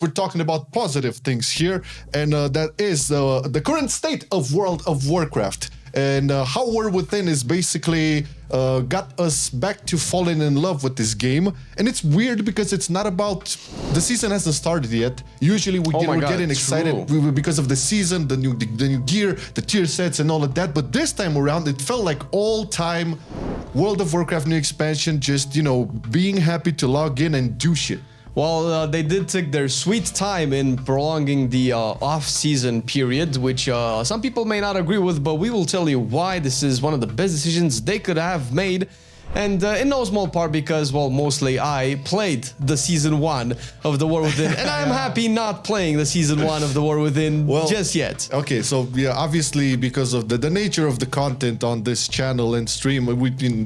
we're talking about positive things here, and that is the current state of World of Warcraft. And how War Within is basically got us back to falling in love with this game. And it's weird because it's not about... The season hasn't started yet. Usually we're getting excited because of the season, the new gear, the tier sets and all of that. But this time around, it felt like all-time World of Warcraft new expansion, just, you know, being happy to log in and do shit. Well, they did take their sweet time in prolonging the off-season period, which some people may not agree with, but we will tell you why this is one of the best decisions they could have made. And in no small part because, well, mostly I played the Season 1 of The War Within, and I'm happy not playing the Season 1 of The War Within just yet. Okay, so yeah, obviously because of the nature of the content on this channel and stream,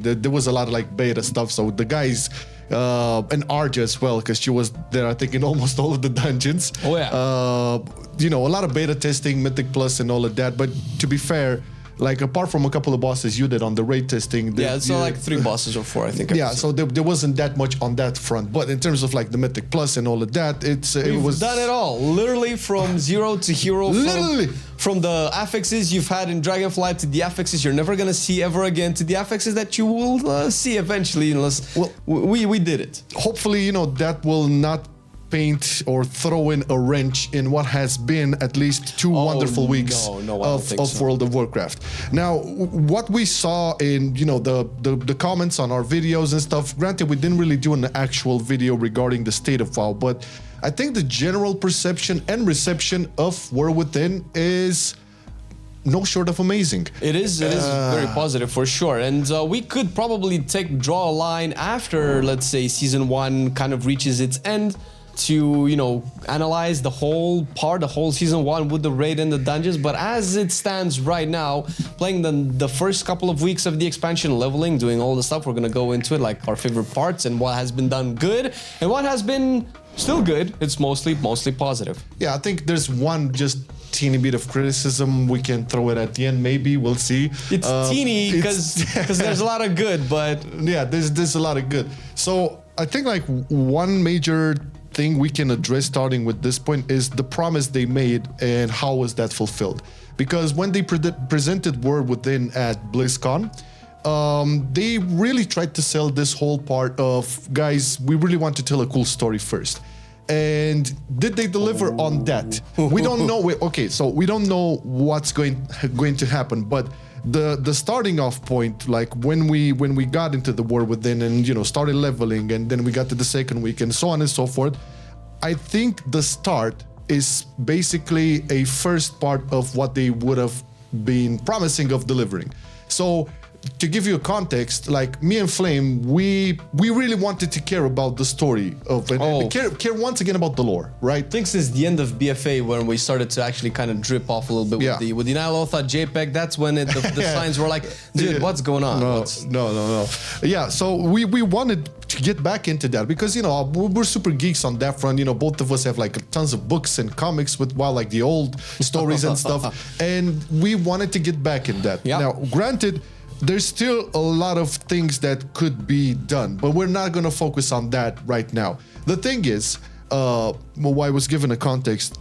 there was a lot of like beta stuff, so the guys... and Arja as well, because she was there, I think, in almost all of the dungeons. Oh, yeah. You know, a lot of beta testing, Mythic Plus and all of that. But to be fair, like, apart from a couple of bosses you did on the raid testing... Yeah, it's like 3 bosses or 4, I think. Yeah, so there wasn't that much on that front. But in terms of, like, the Mythic Plus and all of that, We've done it all. Literally from zero to hero. Literally! From the affixes you've had in Dragonflight to the affixes you're never going to see ever again to the affixes that you will see eventually unless we did it. Hopefully, you know, that will not paint or throw in a wrench in what has been at least 2 wonderful weeks of World of Warcraft. Now, what we saw in, you know, the comments on our videos and stuff, granted, we didn't really do an actual video regarding the state of WoW, but I think the general perception and reception of War Within is no short of amazing. It is very positive for sure, and we could probably draw a line after, let's say, Season 1 kind of reaches its end to, you know, analyze the whole Season 1 with the raid and the dungeons, but as it stands right now, playing the first couple of weeks of the expansion, leveling, doing all the stuff, we're gonna go into it, like our favorite parts and what has been done good and what has been still good. It's mostly positive. Yeah, I think there's one just teeny bit of criticism. We can throw it at the end, maybe. We'll see. It's teeny because there's a lot of good, but... Yeah, there's a lot of good. So I think like one major thing we can address starting with this point is the promise they made and how was that fulfilled. Because when they presented War Within at BlizzCon, they really tried to sell this whole part of, guys, we really want to tell a cool story first. And did they deliver on that? We don't know. Okay, so we don't know what's going to happen, but the starting off point, like when we got into the War Within and, you know, started leveling, and then we got to the second week and so on and so forth, I think the start is basically a first part of what they would have been promising of delivering. So to give you a context, like me and Flame, we really wanted to care about the story of care once again about the lore, right? I think since the end of BFA, when we started to actually kind of drip off a little bit with the Nylothot JPEG, that's when the signs were like, dude, what's going on? No. Yeah, so we wanted to get back into that because, you know, we're super geeks on that front. You know, both of us have like tons of books and comics with like the old stories and stuff, and we wanted to get back in that. Yep. Now, granted, there's still a lot of things that could be done, but we're not going to focus on that right now. The thing is, I was given a context,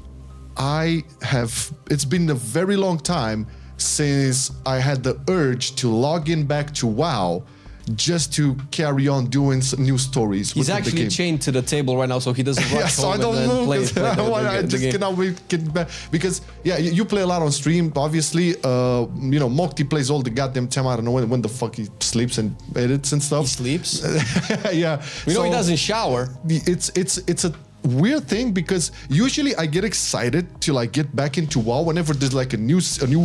it's been a very long time since I had the urge to log in back to WoW just to carry on doing some new stories. He's actually chained to the table right now, so he doesn't rush home and then play I just cannot wait to get back. Because, yeah, you play a lot on stream, obviously. You know, Mokti plays all the goddamn time. I don't know when the fuck he sleeps and edits and stuff. He sleeps? Yeah. We know he doesn't shower. It's a weird thing because usually I get excited to like get back into WoW whenever there's like a new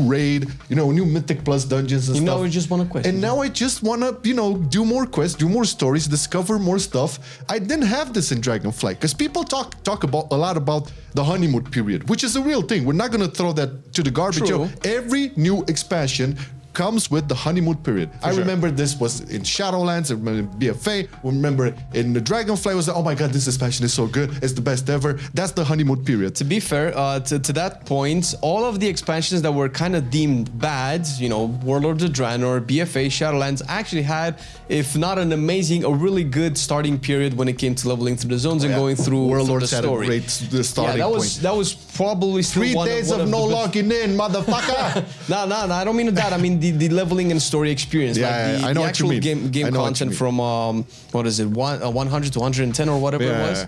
raid, you know, new Mythic Plus dungeons and stuff. Now we just want to quest. And now I just want to, you know, do more quests, do more stories, discover more stuff. I didn't have this in Dragonflight because people talk about a lot about the honeymoon period, which is a real thing. We're not going to throw that to the garbage. True. Every new expansion comes with the honeymoon period. I remember this was in Shadowlands, I remember in BFA, remember in the Dragonflight was like, oh my god, this expansion is so good, it's the best ever. That's the honeymoon period. To be fair, to that point, all of the expansions that were kind of deemed bad, you know, Warlords of Draenor, BFA, Shadowlands, actually had, if not an amazing, a really good starting period when it came to leveling through the zones and going through Warlords the had story. a great starting point. That was probably still 3 days of no logging in, motherfucker. No, I don't mean that. I mean the leveling and story experience. I know the what you actual mean. game content from what is it, 100 to 110 or whatever it was.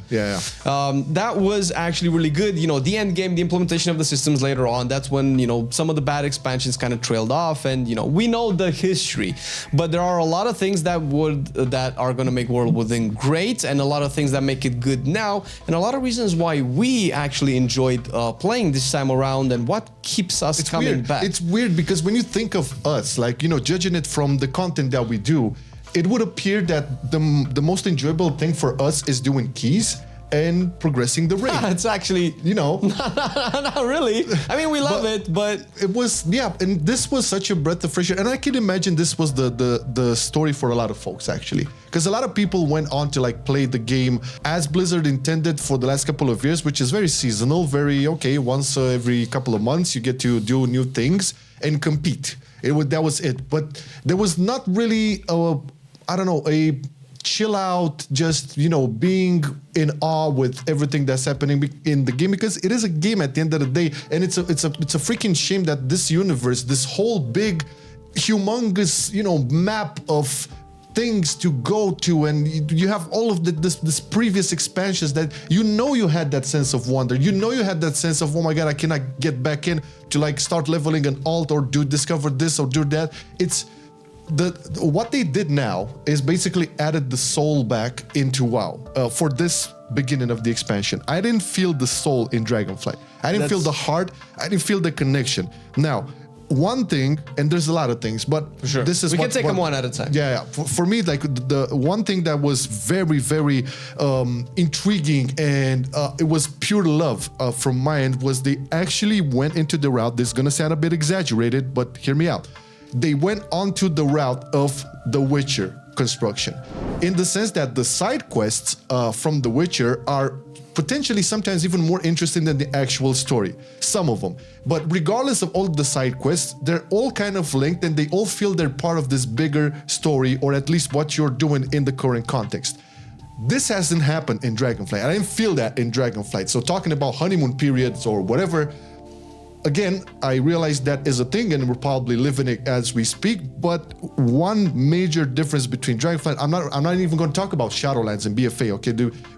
That was actually really good. You know, the end game, the implementation of the systems later on. That's when, you know, some of the bad expansions kind of trailed off, and you know, we know the history. But there are a lot of things that are going to make World Within great, and a lot of things that make it good now, and a lot of reasons why we actually enjoyed playing this time around, and what keeps us coming back. It's weird because when you think of us, like, you know, judging it from the content that we do, it would appear that the most enjoyable thing for us is doing keys and progressing the raid. It's actually, you know, not really. I mean, we love it, but it was, and this was such a breath of fresh air. And I can imagine this was the story for a lot of folks, actually, because a lot of people went on to like play the game as Blizzard intended for the last couple of years, which is very seasonal, very okay. Once every couple of months, you get to do new things and compete. That was it. But there was not really a chill out, just, you know, being in awe with everything that's happening in the game, because it is a game at the end of the day, and it's a freaking shame that this universe, this whole big, humongous, you know, map of things to go to, and you have all of this previous expansions that you had that sense of wonder, you had that sense of, oh my god, I cannot get back in to like start leveling an alt or discover this or do that. It's what they did now is basically added the soul back into WoW for this beginning of the expansion. I didn't feel the soul in Dragonflight. I didn't feel the heart. I didn't feel the connection. Now, one thing, and there's a lot of things, but for sure, this is we can take them one at a time. Yeah. For me, like the one thing that was very, very intriguing, and it was pure love from my end, was they actually went into the route. This is gonna sound a bit exaggerated, but hear me out. They went onto the route of The Witcher construction, in the sense that the side quests from The Witcher are potentially sometimes even more interesting than the actual story, some of them. But regardless of all the side quests, they're all kind of linked, and they all feel they're part of this bigger story, or at least what you're doing in the current context. This hasn't happened in Dragonflight. I didn't feel that in Dragonflight. So talking about honeymoon periods or whatever, again, I realize that is a thing, and we're probably living it as we speak. But one major difference between Dragonflight, I'm not even going to talk about Shadowlands and BFA. Okay,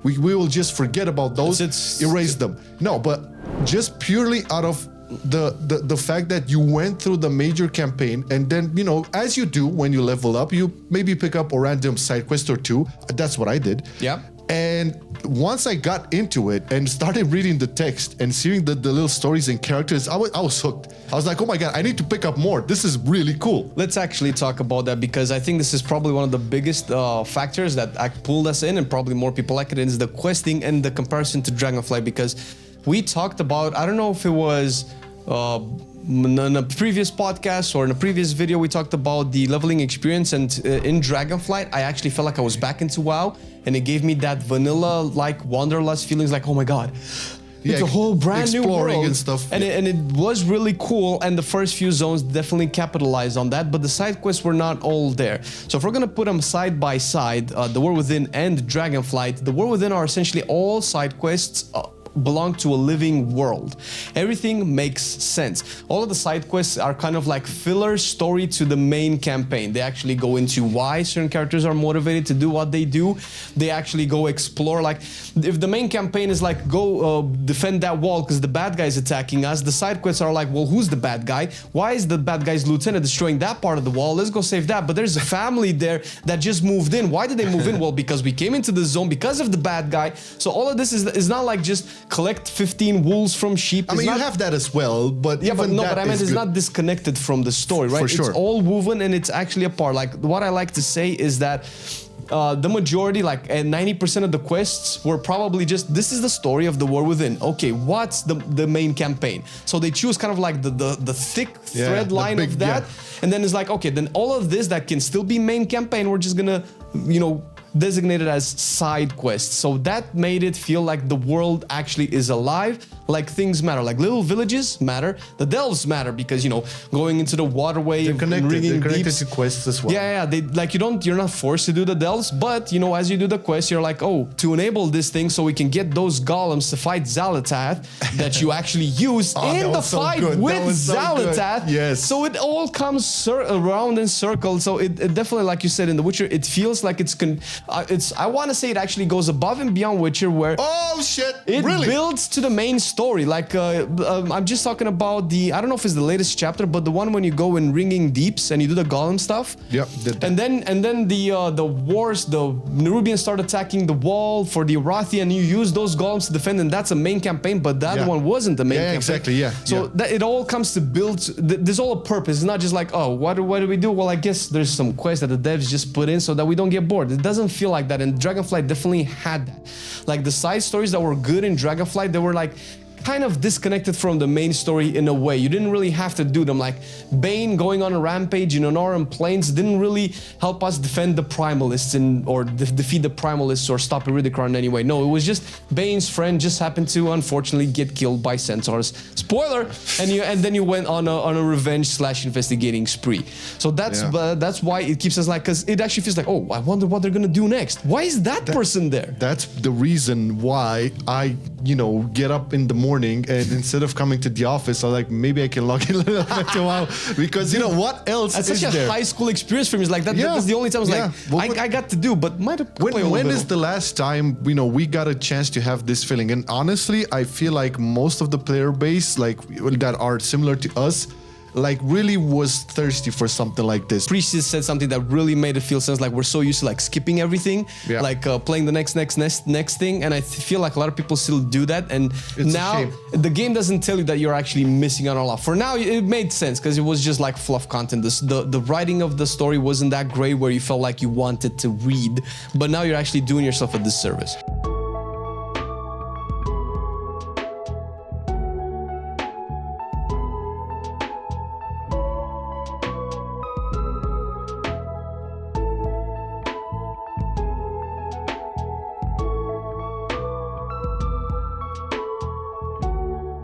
we will just forget about those, erase them. No, but just purely out of the fact that you went through the major campaign, and then, you know, as you do when you level up, you maybe pick up a random side quest or two. That's what I did. Yeah. And once I got into it and started reading the text and seeing the little stories and characters, I was hooked. I was like, oh my god, I need to pick up more. This is really cool. Let's actually talk about that, because I think this is probably one of the biggest factors that pulled us in, and probably more people like it, is the questing and the comparison to Dragonflight. Because we talked about, I don't know if it was in a previous podcast or in a previous video, we talked about the leveling experience, and in Dragonflight, I actually felt like I was back into WoW, and it gave me that vanilla-like wanderlust feelings, like, oh my god, it's a whole brand new world and stuff. And it was really cool, and the first few zones definitely capitalized on that, but the side quests were not all there. So if we're gonna put them side by side, the War Within and Dragonflight, the War Within are essentially all side quests belong to a living world. Everything makes sense. All of the side quests are kind of like filler story to the main campaign. They actually go into why certain characters are motivated to do what they do. They actually go explore, like if the main campaign is like go defend that wall because the bad guy is attacking us, the side quests are like, well, who's the bad guy? Why is the bad guy's lieutenant destroying that part of the wall? Let's go save that. But there's a family there that just moved in. Why did they move in? Well, because we came into the zone because of the bad guy. So all of this is not like just collect 15 wolves from sheep. I mean, you have that as well, but yeah, but no, but I meant it's not disconnected from the story, right? For sure. It's all woven and it's actually a part. Like what I like to say is that the majority, like 90% of the quests were probably just, this is the story of the War Within. Okay, what's the main campaign? So they choose kind of like the thick thread line of that. And then it's like, okay, then all of this that can still be main campaign, we're just gonna, designate it as side quests. So that made it feel like the world actually is alive, like things matter, like little villages matter, the delves matter because, going into the waterway and ringing connected to quests as well. Yeah, they like you're not forced to do the delves, but as you do the quest, you're like, oh, to enable this thing so we can get those golems to fight Xalatath that you actually use in the fight with Xalatath. Yes. So it all comes around in circles. So it definitely, like you said in The Witcher, it feels like it's I want to say it actually goes above and beyond Witcher, where it builds to the main story. Like I'm just talking about I don't know if it's the latest chapter, but the one when you go in Ringing Deeps and you do the golem stuff. Yep. And then the wars, the Nerubians start attacking the wall for the Arathi, and you use those golems to defend, and that's a main campaign. But that one wasn't the main campaign. Exactly. Yeah. So that it all comes to build. There's all a purpose. It's not just like, oh, what do we do? Well, I guess there's some quests that the devs just put in so that we don't get bored. It doesn't feel like that, and Dragonflight definitely had that. Like the side stories that were good in Dragonflight, they were like kind of disconnected from the main story in a way. You didn't really have to do them. Like Bane going on a rampage in Honoran Plains didn't really help us defend the Primalists or defeat the Primalists or stop Iridikar in any way. No, it was just Bane's friend just happened to unfortunately get killed by centaurs. Spoiler! And then you went on a revenge/investigating spree. So that's why it keeps us like, because it actually feels like, oh, I wonder what they're gonna do next. Why is that person there? That's the reason why I get up in the morning and instead of coming to the office, I'm like, maybe I can log in a little bit a while, because what else that's is such there? a high school experience for me. It's like that's the only time I was like, I got to do, but might have. When is the last time we got a chance to have this feeling? And honestly, I feel like most of the player base, like that are similar to us, like really was thirsty for something like this. Priest said something that really made it feel sense. Like we're so used to like skipping everything, like playing the next thing, and I feel like a lot of people still do that. And it's now the game doesn't tell you that you're actually missing out on a lot. For now, it made sense because it was just like fluff content. The writing of the story wasn't that great where you felt like you wanted to read, but now you're actually doing yourself a disservice.